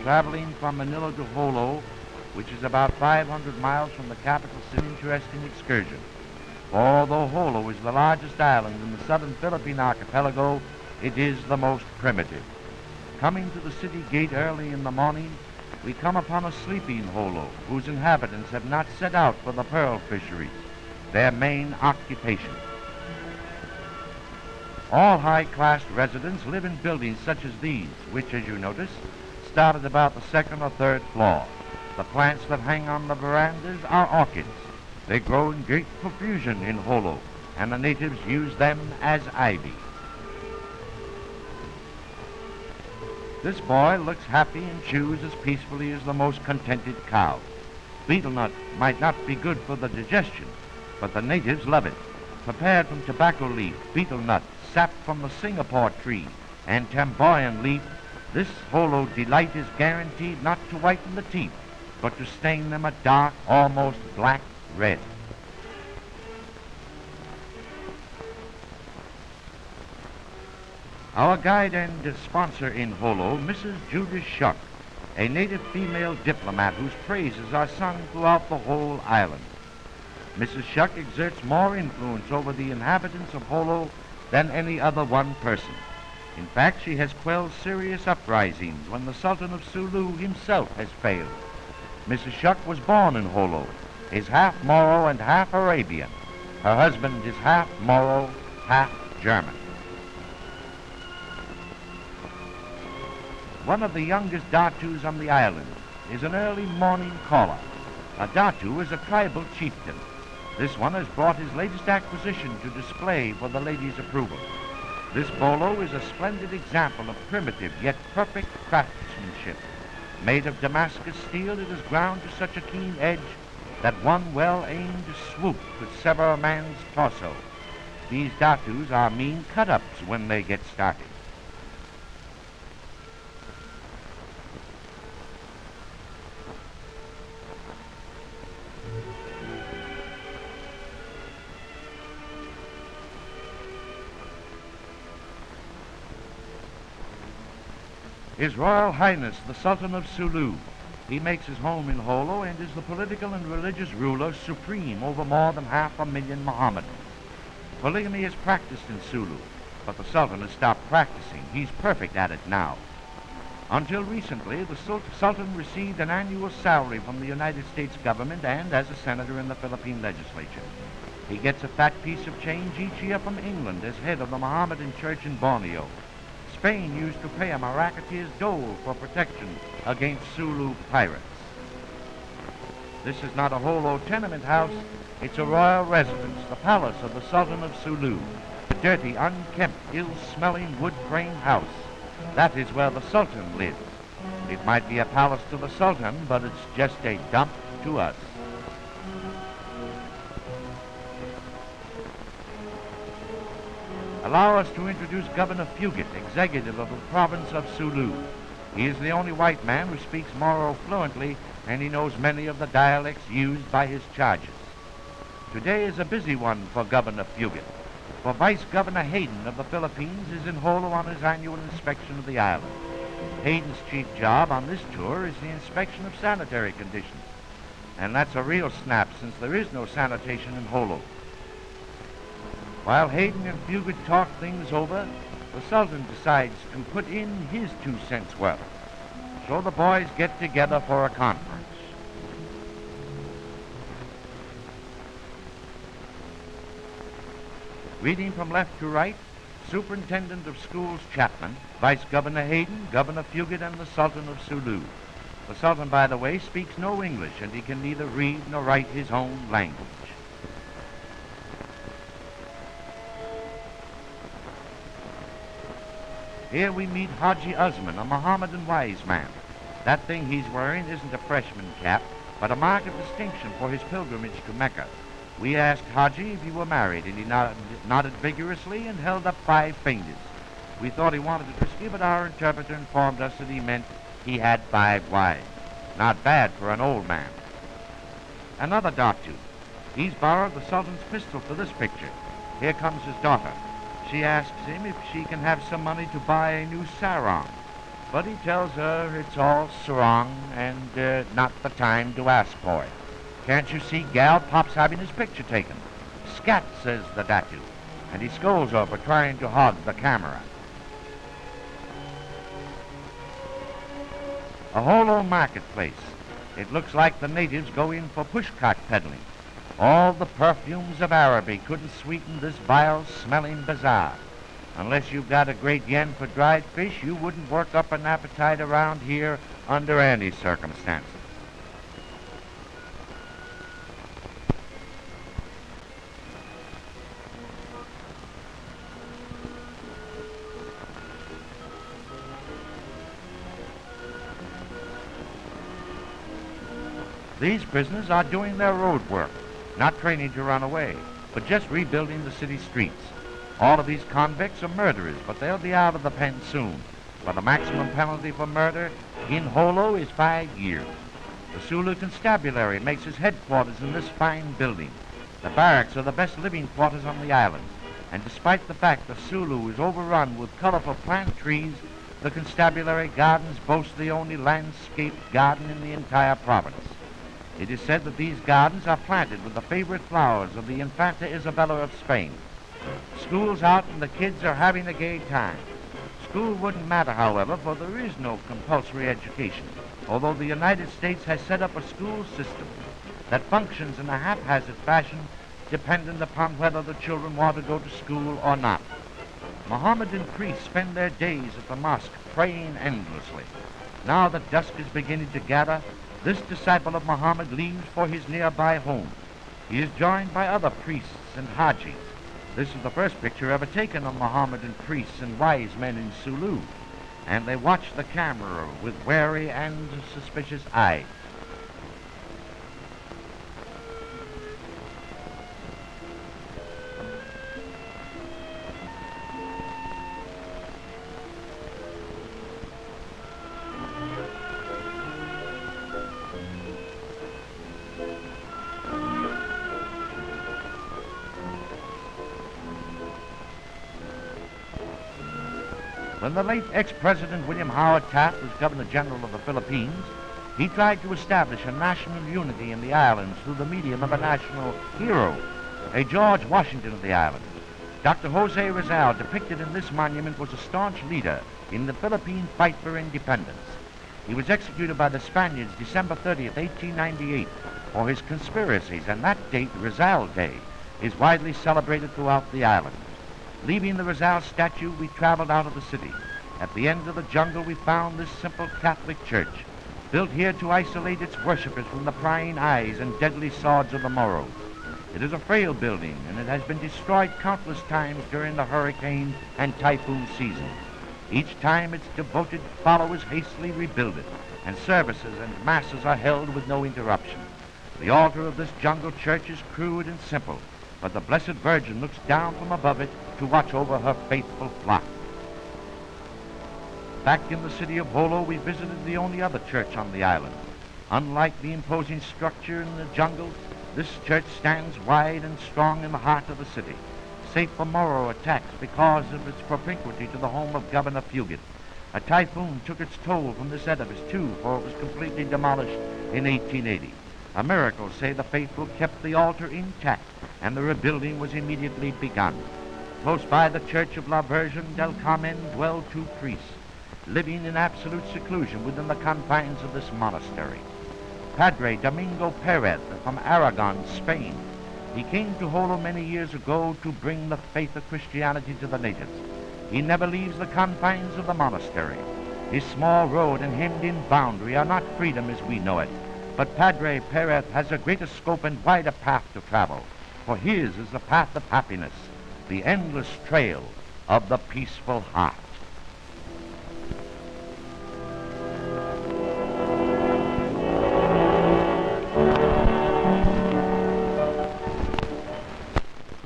traveling from Manila to Jolo, which is about 500 miles from the capital city. Interesting excursion. Although Jolo is the largest island in the southern Philippine archipelago, it is the most primitive. Coming to the city gate early in the morning, we come upon a sleeping Jolo whose inhabitants have not set out for the pearl fisheries, their main occupation. All high-class residents live in buildings such as these, which, as you notice, start at about the second or third floor. The plants that hang on the verandas are orchids. They grow in great profusion in Jolo, and the natives use them as ivy. This boy looks happy and chews as peacefully as the most contented cow. Betel nut might not be good for the digestion, but the natives love it. Prepared from tobacco leaf, betel nut, sap from the Singapore tree, and tamboyan leaf, this Jolo delight is guaranteed not to whiten the teeth, but to stain them a dark, almost black red. Our guide and sponsor in Jolo, Mrs. Julius Schuck, a native female diplomat whose praises are sung throughout the whole island. Mrs. Schuck exerts more influence over the inhabitants of Jolo than any other one person. In fact, she has quelled serious uprisings when the Sultan of Sulu himself has failed. Mrs. Schuck was born in Jolo, is half Moro and half Arabian. Her husband is half Moro, half German. One of the youngest Datus on the island is an early morning caller. A Datu is a tribal chieftain. This one has brought his latest acquisition to display for the ladies' approval. This bolo is a splendid example of primitive yet perfect craftsmanship. Made of Damascus steel, it is ground to such a keen edge that one well-aimed swoop could sever a man's torso. These Datus are mean cut-ups when they get started. His Royal Highness, the Sultan of Sulu. He makes his home in Jolo and is the political and religious ruler supreme over more than 500,000 Mohammedans. Polygamy is practiced in Sulu, but the Sultan has stopped practicing. He's perfect at it now. Until recently, the Sultan received an annual salary from the United States government and as a senator in the Philippine legislature. He gets a fat piece of change each year from England as head of the Mohammedan church in Borneo. Spain used to pay him a racketeer's dole for protection against Sulu pirates. This is not a Jolo tenement house, it's a royal residence, the palace of the Sultan of Sulu, a dirty, unkempt, ill-smelling wood-frame house. That is where the Sultan lives. It might be a palace to the Sultan, but it's just a dump to us. Allow us to introduce Governor Fugit, executive of the province of Sulu. He is the only white man who speaks Moro fluently, and he knows many of the dialects used by his charges. Today is a busy one for Governor Fugit, for Vice Governor Hayden of the Philippines is in Jolo on his annual inspection of the island. Hayden's chief job on this tour is the inspection of sanitary conditions, and that's a real snap since there is no sanitation in Jolo. While Hayden and Fugit talk things over, the Sultan decides to put in his 2 cents worth. So the boys get together for a conference. Reading from left to right, Superintendent of Schools Chapman, Vice Governor Hayden, Governor Fugit, and the Sultan of Sulu. The Sultan, by the way, speaks no English, and he can neither read nor write his own language. Here we meet Haji Usman, a Mohammedan wise man. That thing he's wearing isn't a freshman cap, but a mark of distinction for his pilgrimage to Mecca. We asked Haji if he were married, and he nodded vigorously and held up 5 fingers. We thought he wanted it risky, but our interpreter informed us that he meant he had 5 wives. Not bad for an old man. Another Datu. He's borrowed the Sultan's pistol for this picture. Here comes his daughter. She asks him if she can have some money to buy a new sarong. But he tells her it's all sarong and not the time to ask for it. Can't you see gal Pop's having his picture taken? Scat, says the datu, and he scolds her for trying to hog the camera. A Jolo marketplace. It looks like the natives go in for pushcart peddling. All the perfumes of Araby couldn't sweeten this vile-smelling bazaar. Unless you've got a great yen for dried fish, you wouldn't work up an appetite around here under any circumstances. These prisoners are doing their road work, not training to run away, but just rebuilding the city streets. All of these convicts are murderers, but they'll be out of the pen soon. For the maximum penalty for murder in Jolo is 5 years. The Sulu Constabulary makes its headquarters in this fine building. The barracks are the best living quarters on the island, and despite the fact that Sulu is overrun with colorful plant trees, the Constabulary Gardens boast the only landscaped garden in the entire province. It is said that these gardens are planted with the favorite flowers of the Infanta Isabella of Spain. School's out and the kids are having a gay time. School wouldn't matter, however, for there is no compulsory education, although the United States has set up a school system that functions in a haphazard fashion dependent upon whether the children want to go to school or not. Mohammedan priests spend their days at the mosque praying endlessly. Now that dusk is beginning to gather, this disciple of Muhammad leaves for his nearby home. He is joined by other priests and hajis. This is the first picture ever taken of Mohammedan priests and wise men in Sulu, and they watch the camera with wary and suspicious eyes. When the late ex-President William Howard Taft was Governor General of the Philippines, he tried to establish a national unity in the islands through the medium of a national hero, a George Washington of the island. Dr. Jose Rizal, depicted in this monument, was a staunch leader in the Philippine fight for independence. He was executed by the Spaniards December 30th, 1898, for his conspiracies, and that date, Rizal Day, is widely celebrated throughout the island. Leaving the Rizal statue, we traveled out of the city. At the end of the jungle, we found this simple Catholic church, built here to isolate its worshippers from the prying eyes and deadly swords of the Moros. It is a frail building, and it has been destroyed countless times during the hurricane and typhoon season. Each time its devoted followers hastily rebuild it, and services and masses are held with no interruption. The altar of this jungle church is crude and simple, but the Blessed Virgin looks down from above it to watch over her faithful flock. Back in the city of Jolo, we visited the only other church on the island. Unlike the imposing structure in the jungle, this church stands wide and strong in the heart of the city, safe from Moro attacks because of its propinquity to the home of Governor Fugit. A typhoon took its toll from this edifice, too, for it was completely demolished in 1880. A miracle, say the faithful, kept the altar intact, and the rebuilding was immediately begun. Close by the Church of La Virgen del Carmen dwell 2 priests, living in absolute seclusion within the confines of this monastery. Padre Domingo Perez from Aragon, Spain. He came to Jolo many years ago to bring the faith of Christianity to the natives. He never leaves the confines of the monastery. His small road and hemmed-in boundary are not freedom as we know it, but Padre Perez has a greater scope and wider path to travel, for his is the path of happiness, the endless trail of the peaceful heart.